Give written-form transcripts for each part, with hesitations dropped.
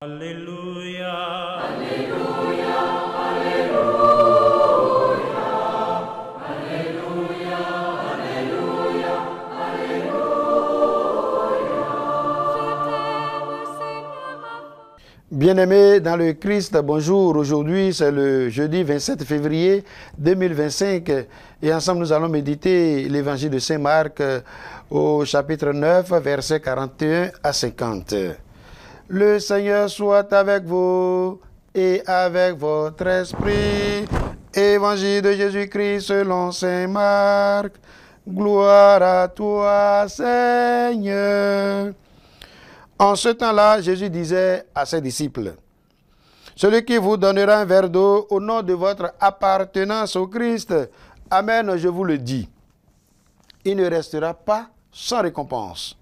Alléluia. Alléluia, Alléluia, Alléluia, Alléluia, Alléluia. Bien-aimés dans le Christ, bonjour. Aujourd'hui, c'est le jeudi 27 février 2025 et ensemble nous allons méditer l'évangile de Saint Marc au chapitre 9, versets 41 à 50. Le Seigneur soit avec vous et avec votre esprit. Évangile de Jésus-Christ selon Saint Marc. Gloire à toi, Seigneur. En ce temps-là, Jésus disait à ses disciples, « Celui qui vous donnera un verre d'eau au nom de votre appartenance au Christ, Amen, je vous le dis, il ne restera pas sans récompense.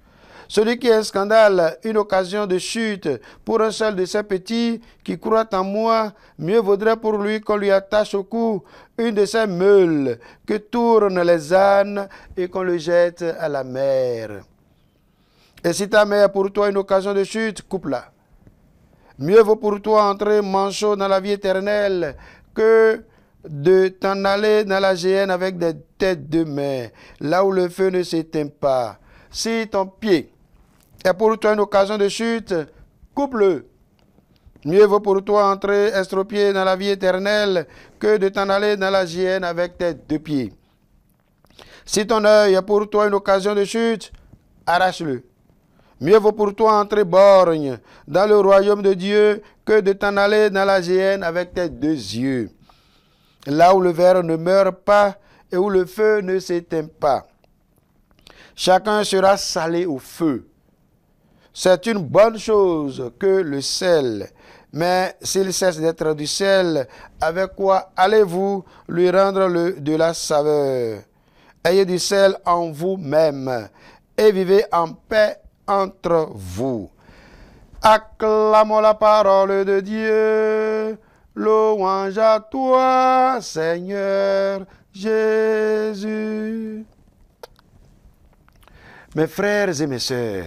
Celui qui est un scandale, une occasion de chute pour un seul de ces petits qui croient en moi, mieux vaudrait pour lui qu'on lui attache au cou une de ces meules que tournent les ânes et qu'on le jette à la mer. Et si ta mère pour toi une occasion de chute, coupe-la. Mieux vaut pour toi entrer manchot dans la vie éternelle que de t'en aller dans la géhenne avec des têtes de main, là où le feu ne s'éteint pas. Si ton pied est pour toi une occasion de chute, coupe-le. Mieux vaut pour toi entrer estropié dans la vie éternelle que de t'en aller dans la géhenne avec tes deux pieds. Si ton œil est pour toi une occasion de chute, arrache-le. Mieux vaut pour toi entrer borgne dans le royaume de Dieu que de t'en aller dans la géhenne avec tes deux yeux, là où le ver ne meurt pas et où le feu ne s'éteint pas. Chacun sera salé au feu. C'est une bonne chose que le sel, mais s'il cesse d'être du sel, avec quoi allez-vous lui rendre de la saveur? Ayez du sel en vous-même et vivez en paix entre vous. Acclamons la parole de Dieu. Louange à toi, Seigneur Jésus. Mes frères et mes sœurs,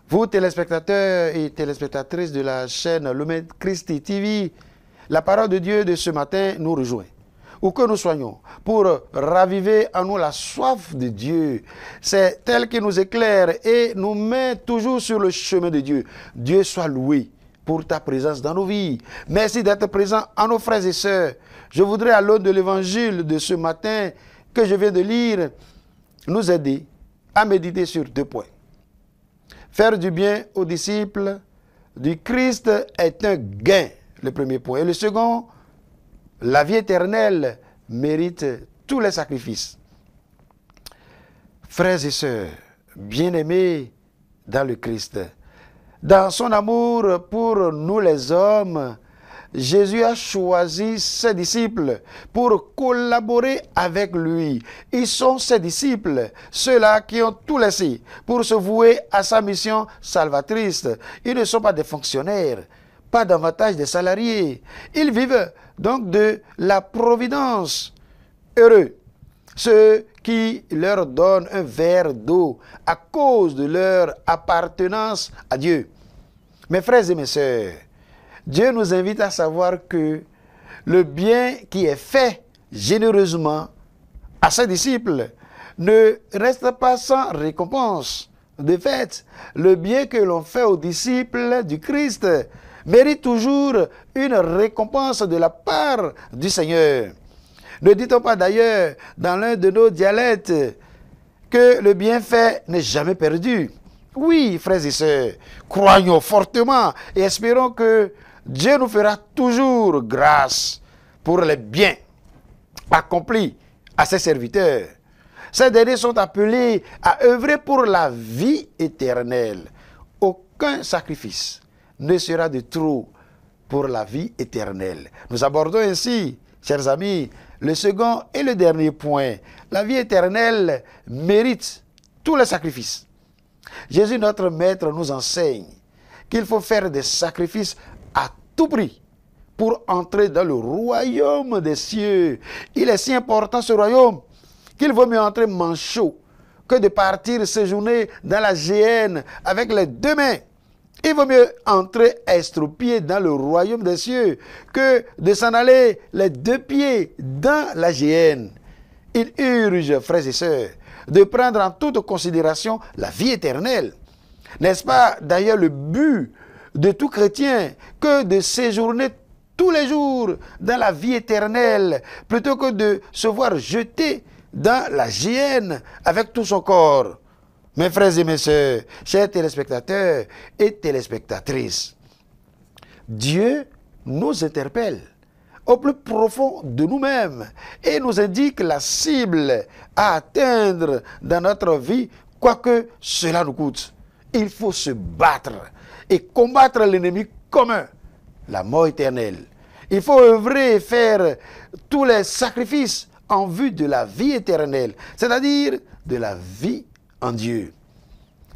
vous téléspectateurs et téléspectatrices de la chaîne Lumen Christi TV, la parole de Dieu de ce matin nous rejoint. Où que nous soyons, pour raviver en nous la soif de Dieu. C'est elle qui nous éclaire et nous met toujours sur le chemin de Dieu. Dieu soit loué pour ta présence dans nos vies. Merci d'être présent en nos frères et sœurs. Je voudrais à l'aune de l'évangile de ce matin que je viens de lire, nous aider à méditer sur deux points. Faire du bien aux disciples du Christ est un gain, le premier point. Et le second, la vie éternelle mérite tous les sacrifices. Frères et sœurs, bien-aimés dans le Christ, dans son amour pour nous les hommes, Jésus a choisi ses disciples pour collaborer avec lui. Ils sont ses disciples, ceux-là qui ont tout laissé pour se vouer à sa mission salvatrice. Ils ne sont pas des fonctionnaires, pas davantage des salariés. Ils vivent donc de la providence. Heureux ceux qui leur donnent un verre d'eau à cause de leur appartenance à Dieu. Mes frères et mes sœurs, Dieu nous invite à savoir que le bien qui est fait généreusement à ses disciples ne reste pas sans récompense. De fait, le bien que l'on fait aux disciples du Christ mérite toujours une récompense de la part du Seigneur. Ne dit-on pas d'ailleurs dans l'un de nos dialectes que le bienfait n'est jamais perdu? Oui, frères et sœurs, croyons fortement et espérons que Dieu nous fera toujours grâce pour les biens accomplis à ses serviteurs. Ces derniers sont appelés à œuvrer pour la vie éternelle. Aucun sacrifice ne sera de trop pour la vie éternelle. Nous abordons ainsi, chers amis, le second et le dernier point. La vie éternelle mérite tous les sacrifices. Jésus, notre Maître, nous enseigne qu'il faut faire des sacrifices à tout prix pour entrer dans le royaume des cieux. Il est si important ce royaume qu'il vaut mieux entrer manchot que de partir séjourner dans la géhenne avec les deux mains Il vaut mieux entrer estropié dans le royaume des cieux que de s'en aller les 2 pieds dans la géhenne. Il urge, frères et sœurs, de prendre en toute considération la vie éternelle. N'est-ce pas d'ailleurs le but de tout chrétien que de séjourner tous les jours dans la vie éternelle plutôt que de se voir jeté dans la géhenne avec tout son corps? Mes frères et mes sœurs, chers téléspectateurs et téléspectatrices, Dieu nous interpelle au plus profond de nous-mêmes et nous indique la cible à atteindre dans notre vie, quoi que cela nous coûte. Il faut se battre et combattre l'ennemi commun, la mort éternelle. Il faut œuvrer et faire tous les sacrifices en vue de la vie éternelle, c'est-à-dire de la vie en Dieu.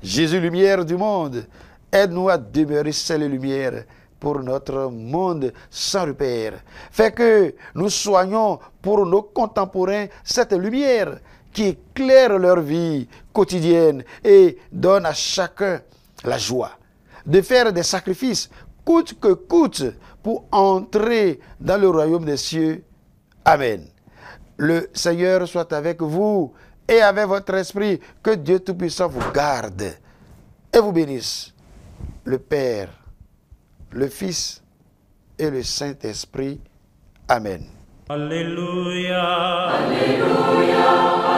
Jésus, lumière du monde, aide-nous à demeurer seule lumière pour notre monde sans repère. Fais que nous soyons pour nos contemporains cette lumière qui éclaire leur vie quotidienne et donne à chacun la joie de faire des sacrifices, coûte que coûte, pour entrer dans le royaume des cieux. Amen. Le Seigneur soit avec vous et avec votre esprit. Que Dieu Tout-Puissant vous garde et vous bénisse. Le Père, le Fils et le Saint-Esprit. Amen. Alléluia. Alléluia.